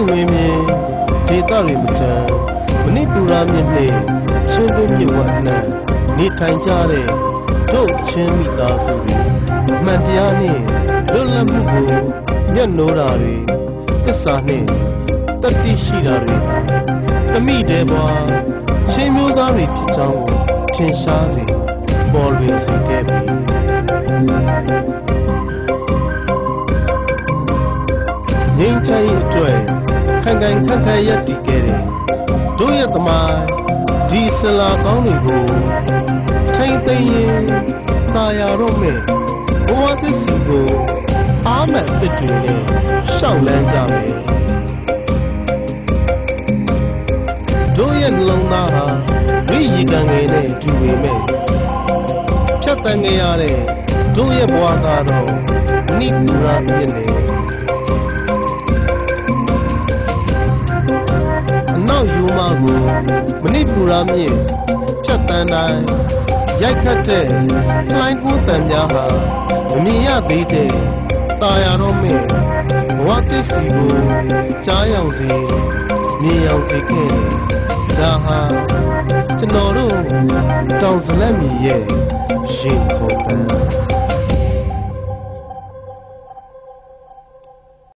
လွင်မြင်ဒေသတွေမချမ်းမဏိပူရမြစ်နဲ့ချင်းတွင်းမြစ်ဝအနှံ့နေထိုင်ကြတဲ့တို့ချင်းမိသားစုတွေအမှန်တရားနဲ့လွတ်လပ်မှုကိုမျက်နှိုးတာတွေသစ္စာနဲ့တတိရှိတာတွေတမိတဲ့ဘွားချင်းမျိုးသားတွေဖြစ်ကြောင်းကိုထင်ရှားစေပေါ်လွင်စေခဲ့ပြီငြိမ်းချမ်းရေးအတွက်ခိုင်ခိုင်ခန့်ခန့်ရပ်တည်ခဲ့တဲ့တို့ရဲ့သမိုင်းဒီဆလာကောင်းတွေကိုထိမ့်သိမ်းရင်တာယာတော့မဲ့ဘဝသစ်စီကိုအာမန်တစ်တွေနဲ့ရှောက်လန်းကြမယ်တို့ရဲ့နှလုံးသားဟာဝိရီကံငယ်နဲ့တူပေမဲ့ဖြတ်တန်းခဲ့ရတဲ့တို့ရဲ့ဘဝကတော့နိပူရမြင့်နေအနောက်ယူမကိုမဏိပူရမြင့်ဖြတ်တန်းတိုင်းရိုက်ခတ်တဲ့လှိုင်းကူးတန်များဟာမမြင်ရသေးတဲ့တာယာတော့မဲ့ဘဝသစ်စီကိုကြားရောက်စေမြင်ရောက်စေခဲ့ဒါဟာကျွန်တော်တို့တောင်စလက်မြေရဲ့ရင်ခုန်ပန်း